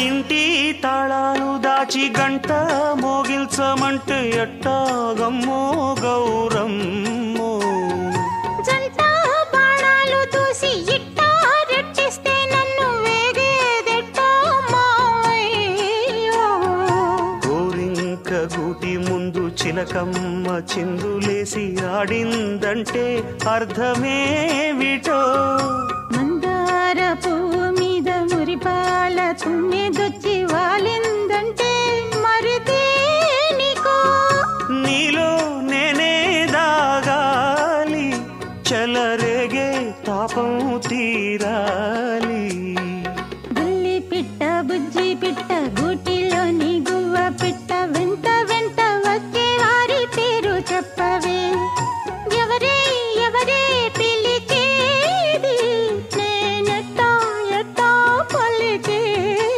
ఇంటి తాళాలు దాచి గంట మోగిల్చమంటే ఎట్టాగమ్మో గౌరమ్మో జంట బాణాలు దూసి ఇట్టా రెట్టిస్తే నన్ను వేగేదెట్టా మావయ్యో గోరింక గూటి ముందు చిలకమ్మ చిందులేసి ఆడిందంటే అర్థమేమిటో మందార పువ్వు మీద మురిపాల తుమ్మె